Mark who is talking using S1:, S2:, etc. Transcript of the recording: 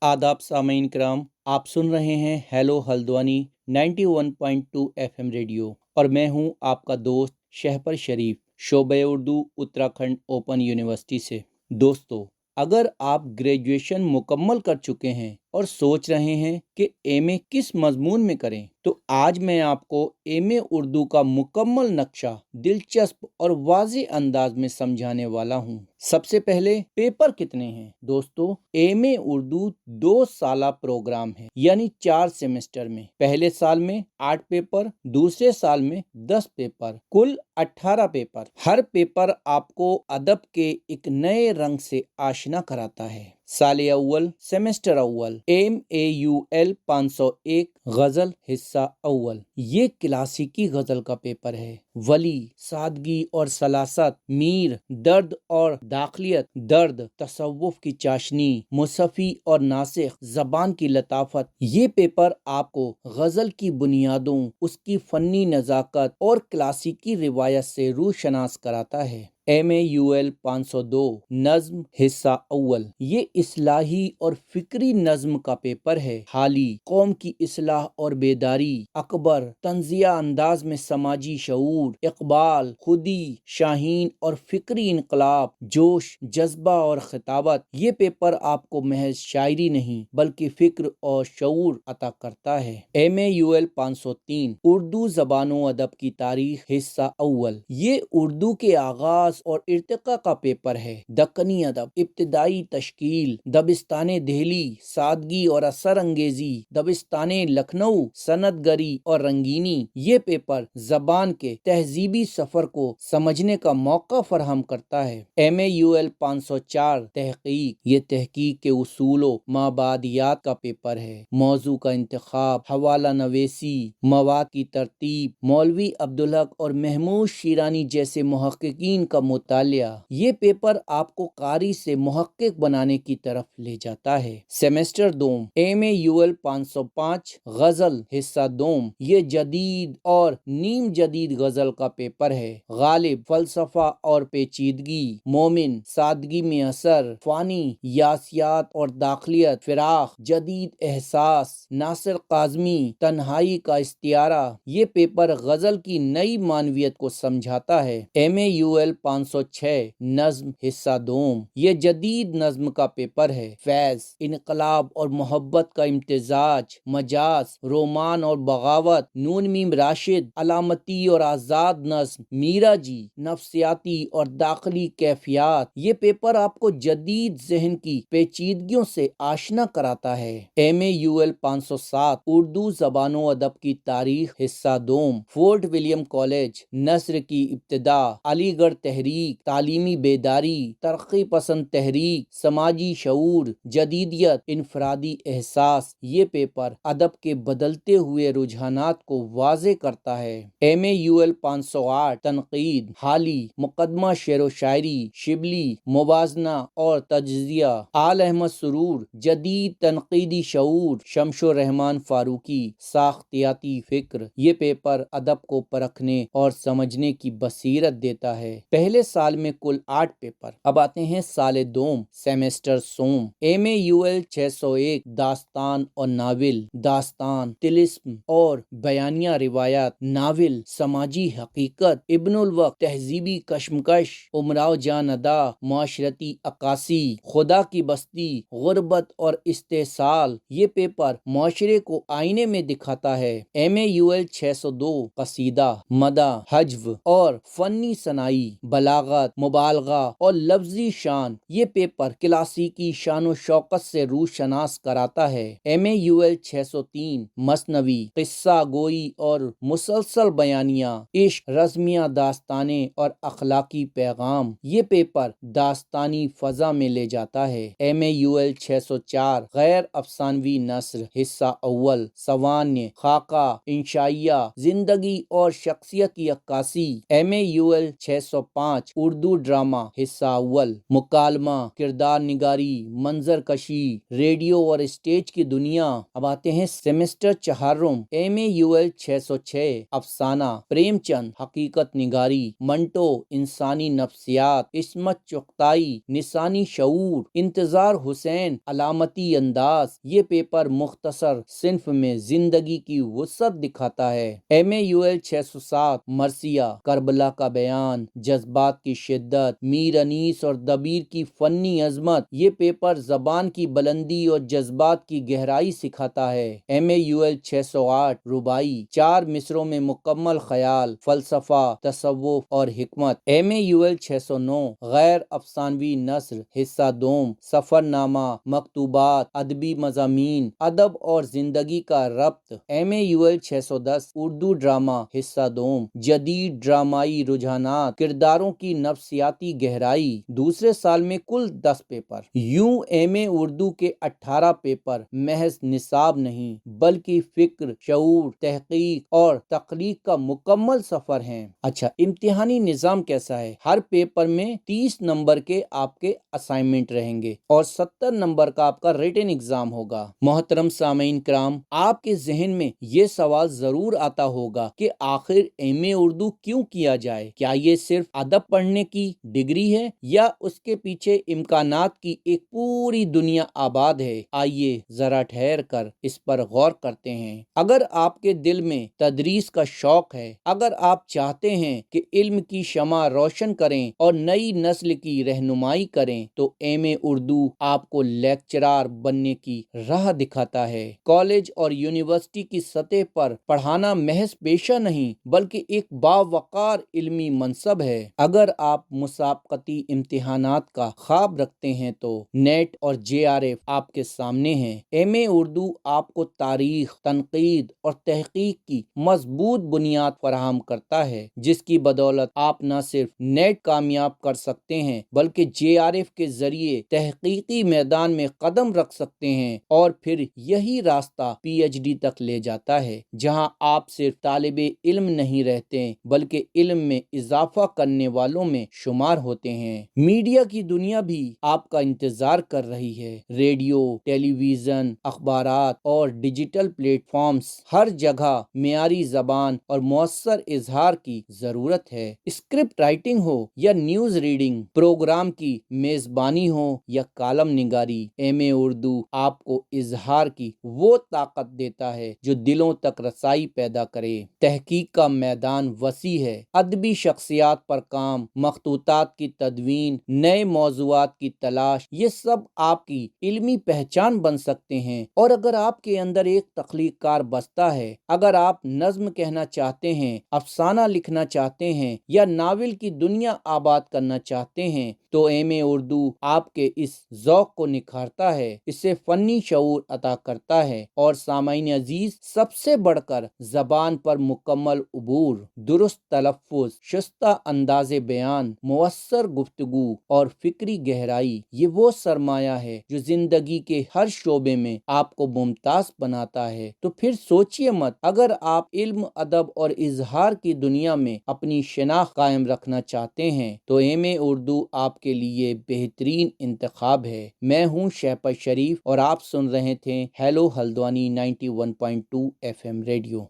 S1: आदाब सामीन कराम, आप सुन रहे हैं हेलो हल्द्वानी 91.2 FM रेडियो और मैं हूं आपका दोस्त शहपर शरीफ, शोबे उर्दू उत्तराखंड ओपन यूनिवर्सिटी से। दोस्तों, अगर आप ग्रेजुएशन मुकम्मल कर चुके हैं और सोच रहे हैं कि एमए किस मजमून में करें, तो आज मैं आपको एमए उर्दू का मुकम्मल नक्शा दिलचस्प और वाज़ेह अंदाज में समझाने वाला हूं। सबसे पहले पेपर कितने हैं? दोस्तों, एमए उर्दू 2 साला प्रोग्राम है, यानी 4 सेमेस्टर में। पहले साल में 8 पेपर, दूसरे साल में 10 पेपर, कुल 18 पेपर। हर पेपर आपको अदब के एक नए रंग से आशना कराता है। साले अव्वल, सेमेस्टर अव्वल, MAUL 501 गजल हिस्सा अव्वल। ये क्लासिकी गजल का पेपर है। वली, सादगी और सलासत, मीर, दर्द और दाखलियत, दर्द, तसव्वुफ की चाशनी, मुसफ़ी और नासिख, जबान की लताफत। ये पेपर आपको गजल की बुनियादों, उसकी फनी नजाकत और क्लासिकी रिवायत से रूशनास कराता है। MAUL 502 नज्म हिस्सा अव्वल। ये इस्लाही और फिक्री नज्म का पेपर है। हाली, कौम की इस्लाह और बेदारी, अकबर, तंजिया अंदाज में समाजी शऊर, इकबाल, खुदी, शाहीन और फिक्री इनकलाब, जोश, जज्बा और खिताबत। ये पेपर आपको महज शायरी नहीं बल्कि फिक्र और शऊर अता करता है। MAUL 503 उर्दू ज़बानों अदब की तारीख हिस्सा अव्वल। ये उर्दू के आगाज और इर्तिका का पेपर है। दक्कनी अदब, इब्तिदाई तश्कील, दबिस्ताने दहली, सादगी और असर अंगेजी, दबिस्ताने लखनऊ, सनदगरी और रंगीनी। ये पेपर जबान के तहजीबी सफर को समझने का मौका फराहम करता है। MAUL 504 तहकीक। ये तहकीक के उसूलों, माबादियात का पेपर है। मौजू का इंतखाब, हवाला नवेसी, मवाद की तरतीब, मौलवी अब्दुल हक और महमूद शिरानी जैसे मुहक्किकीन का मुतालिया। ये पेपर आपको कारी से मुहक्किक बनाने की तरफ ले जाता है। सेमेस्टर दोम, MAUL 505 गजल हिस्सा दोम। ये जदीद और नीम जदीद गजल का पेपर है। गालिब, फलसफा और पेचीदगी, मोमिन, सादगी में असर, फानी, यासियात और दाखलियत, फिराक, जदीद एहसास, नासिर काज़मी, तन्हाई का इस्तियारा। ये पेपर गजल की नई मानवियत को समझाता है। MAUL 506 नज्म हिस्सा दोम। ये जदीद नज्म का पेपर है। फैज, इनकलाब और मोहब्बत का इम्तिजाज, मजाज, रोमान और बगावत, नून मीम राशिद, अलामती और आजाद नज्म, मीरा जी, नफ्सियाती और दाखिली कैफियत। ये पेपर आपको जदीद जहन की पेचीदगियों से आशना कराता है। MAUL 507 उर्दू ज़बानों अदब की तारीख हिस्सा दोम। फोर्ट विलियम कॉलेज, नस्र की इब्तिदा, अलीगढ़ तहरीक, तालीमी बेदारी, तरक्की पसंद तहरीक, समाजी शऊर, जदीदियत, इनफरादी एहसास। ये पेपर अदब के बदलते हुए रुझानात को वाज़े करता है। MAUL 508 तनकीद, हाली, मुकदमा शेरो शायरी, शिबली, मुवाजना और तज्जिया, आल अहमद सुरूर, जदीद तनकीदी शऊर, शमशो रहमान फारूकी, साख्तियाती फिक्र। ये पेपर अदब को परखने और समझने की बसीरत देता है। पहले साल में कुल 8 पेपर। अब आते हैं साले दोम, सेमेस्टर सोम। MAUL 601 दास्तान और नाविल, दास्तान, तिलिस्म और बयानिया रिवायात, नाविल, समाजी हकीकत, इब्नुल वक्त, तहजीबी कशमकश, उमराव जान अदा, मुआशरती अक्कासी, खुदा की बस्ती, गुर्बत और इस्तेसाल। ये पेपर मुआशरे को आईने में दिखाता है। MAUL 602 कसीदा, मदा, हज्व और फनी सनाई, बलागत, मुबालगा और लफ्जी शान। ये पेपर क्लासिकी शान और शौकत से रूशनास कराता है। MAUL 603 मसनवी, किस्सा गोई और मुसलसल बयानिया, इश्क, रज़मिया, दास्ताने और अखलाकी पैगाम। ये पेपर दास्तानी फजा में ले जाता है। MAUL 604 गैर अफसानवी नस्र हिस्सा अव्वल, सवान्य, खाका, इंशाइया, जिंदगी और शख्सियत की अक्कासी। MAUL 605 5 اردو ڈرامہ حصہ اول، مکالمہ، کردار نگاری، منظر کشی، ریڈیو اور اسٹیج کی دنیا۔ اب آتے ہیں سیمسٹر چہارم، MAUL 606، افسانہ، پریم چند، حقیقت نگاری، منٹو، انسانی نفسیات، عصمت چغتائی، نسانی شعور، انتظار حسین، علامتی انداز۔ یہ پیپر مختصر صنف میں زندگی کی وسعت دکھاتا ہے۔ MAUL 607، مرثیہ، کربلا کا بیان، جذبات کی شدت، میر انیس اور دبیر کی فنی عظمت۔ یہ پیپر زبان کی بلندی اور جذبات کی گہرائی سکھاتا ہے۔ MAUL 608، رباعی، 4 مصروں میں مکمل خیال، فلسفہ، تصوف اور حکمت۔ MAUL 609، غیر افسانوی نثر، حصہ دوم، سفر نامہ، مکتوبات، ادبی مضامین، ادب اور زندگی کا ربط۔ MAUL 610، اردو ڈرامہ، حصہ دوم، جدید ڈرامائی رجحانات، کرداروں کی نفسیاتی گہرائی۔ دوسرے سال میں کل 10 پیپر۔ یوں MA اردو کے 18 پیپر محض نصاب نہیں بلکہ فکر، شعور، تحقیق اور تخلیق کا مکمل سفر ہیں۔ اچھا، امتحانی نظام کیسا ہے؟ ہر پیپر میں 30 نمبر کے آپ کے اسائنمنٹ رہیں گے اور 70 نمبر کا آپ کا ریٹن ایگزام ہوگا۔ محترم سامعین کرام، آپ کے ذہن میں یہ سوال ضرور آتا ہوگا کہ آخر MA اردو کیوں کیا جائے؟ کیا یہ صرف ادب پڑھنے کی ڈگری ہے یا اس کے پیچھے امکانات کی ایک پوری دنیا آباد ہے؟ آئیے ذرا ٹھہر کر اس پر غور کرتے ہیں۔ اگر آپ کے دل میں تدریس کا شوق ہے، اگر آپ چاہتے ہیں کہ علم کی شمع روشن کریں اور نئی نسل کی رہنمائی کریں تو MA اردو آپ کو لیکچرار بننے کی راہ دکھاتا ہے۔ کالج اور یونیورسٹی کی سطح پر پڑھانا محض پیشہ نہیں بلکہ ایک باوقار علمی منصب ہے۔ اگر آپ مسابقتی امتحانات کا خواب رکھتے ہیں تو نیٹ اور JRF آپ کے سامنے ہیں۔ MA اردو آپ کو تاریخ، تنقید اور تحقیق کی مضبوط بنیاد فراہم کرتا ہے، جس کی بدولت آپ نہ صرف نیٹ کامیاب کر سکتے ہیں بلکہ JRF کے ذریعے تحقیقی میدان میں قدم رکھ سکتے ہیں، اور پھر یہی راستہ PhD تک لے جاتا ہے، جہاں آپ صرف طالب علم نہیں رہتے بلکہ علم میں اضافہ کرنے والوں میں شمار ہوتے ہیں۔ میڈیا کی دنیا بھی آپ کا انتظار کر رہی ہے۔ ریڈیو، ٹیلی ویژن، اخبارات اور ڈیجیٹل پلیٹ فارمز، ہر جگہ معیاری زبان اور مؤثر اظہار کی ضرورت ہے۔ اسکرپٹ رائٹنگ ہو یا نیوز ریڈنگ، پروگرام کی میزبانی ہو یا کالم نگاری، MA اردو آپ کو اظہار کی وہ طاقت دیتا ہے جو دلوں تک رسائی پیدا کرے۔ تحقیق کا میدان وسیع ہے۔ ادبی شخصیات پر کام، مخطوطات کی تدوین، نئے موضوعات کی تلاش، یہ سب آپ کی علمی پہچان بن سکتے ہیں۔ اور اگر آپ کے اندر ایک تخلیق کار بستہ ہے، اگر آپ نظم کہنا چاہتے ہیں، افسانہ لکھنا چاہتے ہیں یا ناول کی دنیا آباد کرنا چاہتے ہیں تو MA اردو آپ کے اس ذوق کو نکھارتا ہے، اسے فنی شعور عطا کرتا ہے اور سامعین عزیز، سب سے بڑھ کر زبان پر مکمل عبور، درست تلفظ، شستہ انداز بیان، مؤثر گفتگو اور فکری گہرائی، یہ وہ سرمایہ ہے جو زندگی کے ہر شعبے میں آپ کو ممتاز بناتا ہے۔ تو پھر سوچئے مت، اگر آپ علم، ادب اور اظہار کی دنیا میں اپنی شناخت قائم رکھنا چاہتے ہیں تو MA اردو آپ کے لیے بہترین انتخاب ہے۔ میں ہوں شہپر شریف اور آپ سن رہے تھے ہیلو ہلدوانی 91.2 FM ریڈیو۔